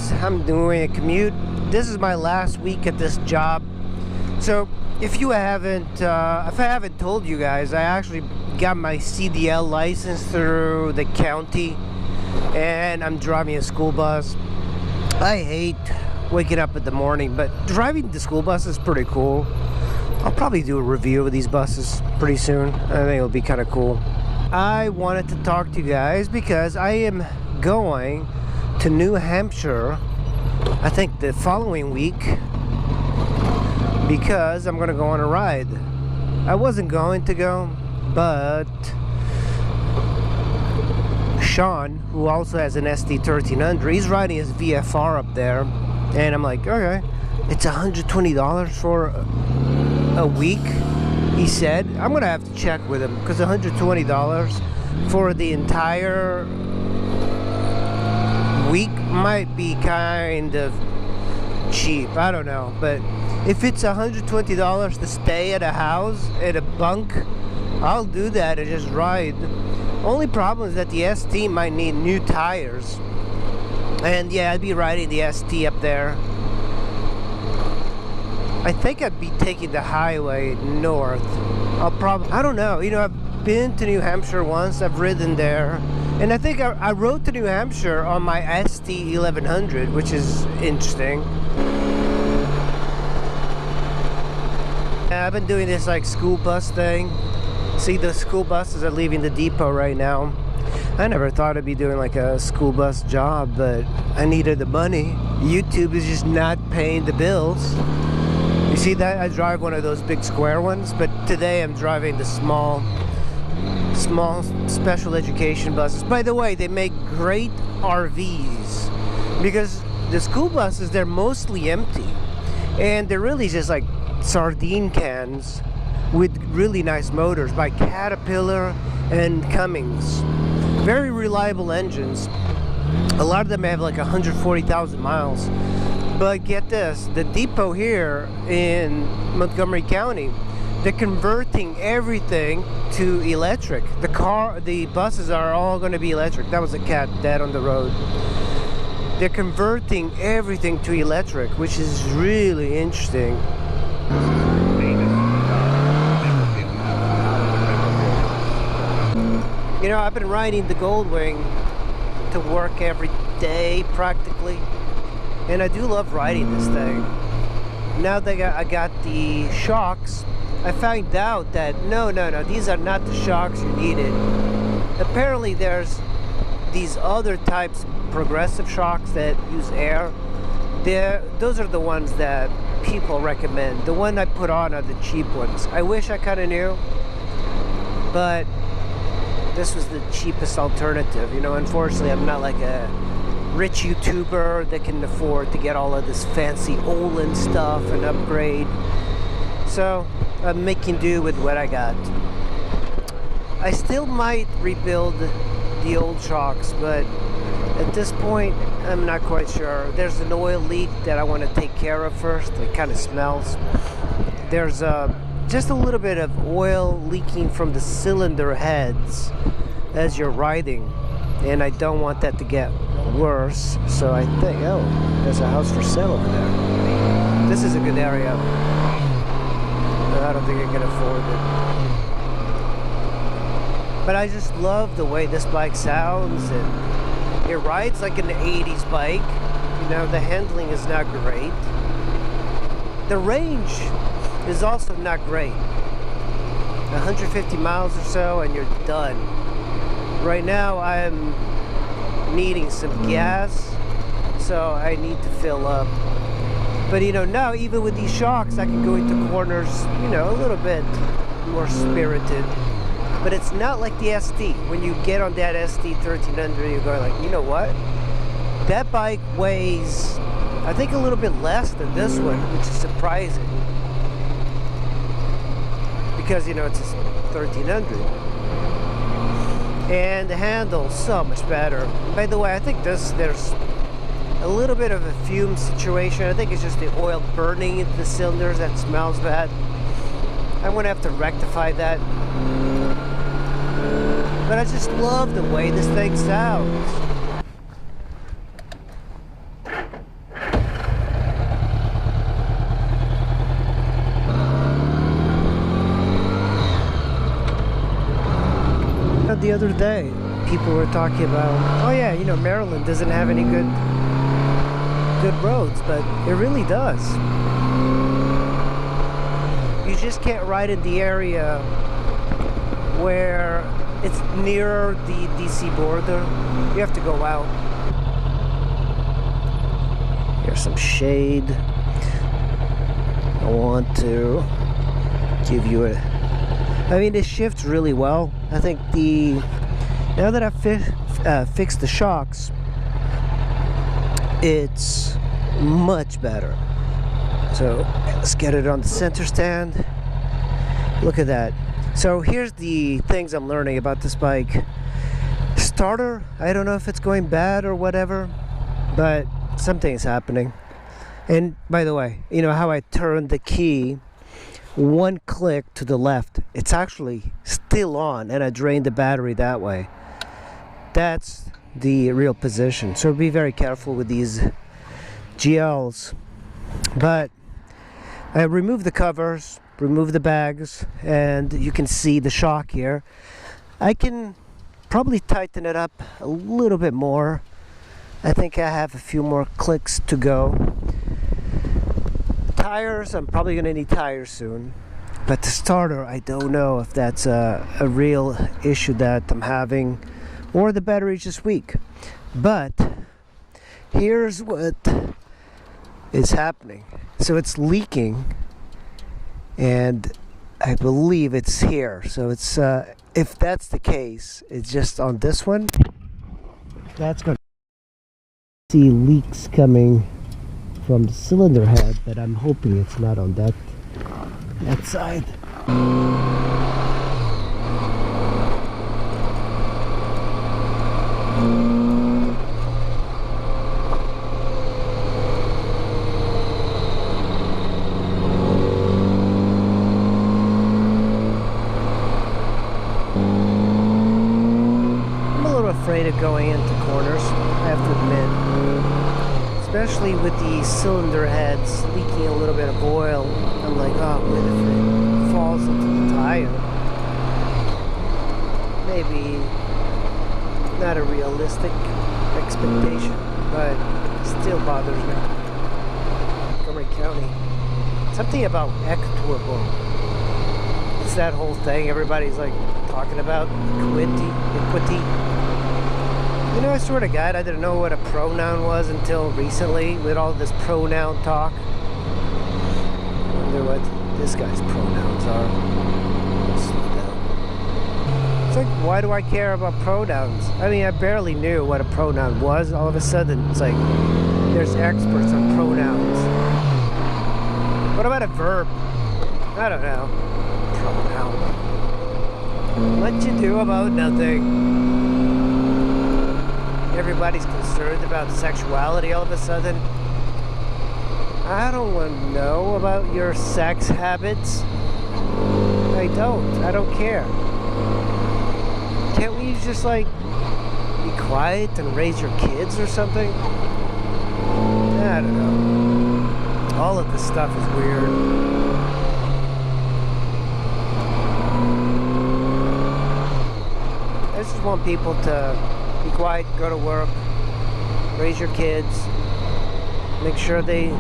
guys, I'm doing a commute. This is my last week at this job. So if I haven't told you guys, I actually got my CDL license through the county and I'm driving a school bus. I hate waking up in the morning, but driving the school bus is pretty cool. I'll probably do a review of these buses pretty soon. I think it'll be kind of cool. I wanted to talk to you guys because I am going to New Hampshire, I think the following week, because I'm gonna go on a ride. I wasn't going to go, but Sean, who also has an SD1300, he's riding his VFR up there, and I'm like, okay, it's $120 for a week, he said. I'm gonna have to check with him, because $120 for the entire week might be kind of cheap. I don't know, but if it's $120 to stay at a house, at a bunk, I'll do that and just ride. Only problem is that the ST might need new tires, and yeah, I'd be riding the ST up there. I think I'd be taking the highway north. I don't know, you know, I've been to New Hampshire once, I've ridden there, and I think I rode to New Hampshire on my ST1100, which is interesting. I've been doing this like school bus thing. See, the school buses are leaving the depot right now. I never thought I'd be doing like a school bus job, but I needed the money. YouTube is just not paying the bills. You see that? I drive one of those big square ones, but today I'm driving the small special education buses. By the way, they make great RVs, because the school buses, they're mostly empty, and they're really just like sardine cans with really nice motors by Caterpillar and Cummins. Very reliable engines. A lot of them have like 140,000 miles. But get this, the depot here in Montgomery County, they're converting everything to electric. The buses are all going to be electric. That was a cat dead on the road. They're converting everything to electric, which is really interesting. You know, I've been riding the Goldwing to work every day practically, and I do love riding this thing. Now that I got the shocks, I found out that no, these are not the shocks you needed. Apparently there's these other types of progressive shocks that use air. Those are the ones that people recommend. The one I put on are the cheap ones. I wish I kind of knew, but this was the cheapest alternative. You know, unfortunately, I'm not like a rich YouTuber that can afford to get all of this fancy Olin stuff and upgrade. So I'm making do with what I got. I still might rebuild the old shocks, but at this point, I'm not quite sure. There's an oil leak that I want to take care of first. It kind of smells. There's just a little bit of oil leaking from the cylinder heads as you're riding, and I don't want that to get worse. So I think, oh, there's a house for sale over there. This is a good area. I don't think I can afford it. But I just love the way this bike sounds, and it rides like an 80s bike. You know, the handling is not great. The range is also not great. 150 miles or so and you're done. Right now I'm needing some gas, so I need to fill up. But you know, now even with these shocks I can go into corners, you know, a little bit more spirited. But it's not like the ST. When you get on that SD1300, you're going like, you know what? That bike weighs, I think, a little bit less than this one, which is surprising. Because, you know, it's a 1300. And the handle's so much better. By the way, I think there's a little bit of a fume situation. I think it's just the oil burning into the cylinders that smells bad. I'm gonna have to rectify that. But I just love the way this thing sounds. the other day. People were talking about, oh yeah, you know, Maryland doesn't have any good roads, but it really does. You just can't ride in the area where it's near the DC border. You have to go out. Here's some shade. I want to give you a... I mean, it shifts really well. I think now that I've fixed the shocks, it's much better. So let's get it on the center stand. Look at that. So here's the things I'm learning about this bike. Starter, I don't know if it's going bad or whatever, but something's happening. And by the way, you know how I turn the key one click to the left, it's actually still on, and I drain the battery that way. That's the real position. So be very careful with these GLs. But I removed the covers, remove the bags, and you can see the shock here. I can probably tighten it up a little bit more. I think I have a few more clicks to go. Tires, I'm probably going to need tires soon. But the starter, I don't know if that's a real issue that I'm having, or the battery's just weak. But here's what is happening. So it's leaking, and I believe it's here. So it's if that's the case, it's just on this one. That's going to see leaks coming from the cylinder head, but I'm hoping it's not on that side. Afraid of going into corners, I have to admit, especially with the cylinder heads leaking a little bit of oil. I'm like, oh, what if it falls into the tire? Maybe not a realistic expectation, but it still bothers me. Montgomery County, something about equitable. It's that whole thing everybody's like talking about, equity. You know, I swear to God, I didn't know what a pronoun was until recently, with all this pronoun talk. I wonder what this guy's pronouns are. Slow down. It's like, why do I care about pronouns? I mean, I barely knew what a pronoun was. All of a sudden, it's like, there's experts on pronouns. What about a verb? I don't know. Pronoun. What you do about nothing. Everybody's concerned about sexuality all of a sudden. I don't want to know about your sex habits. I don't care. Can't we just like be quiet and raise your kids or something? I don't know. All of this stuff is weird. I just want people to be quiet, go to work, raise your kids, make sure they're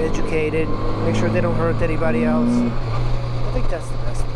educated, make sure they don't hurt anybody else. I think that's the best thing.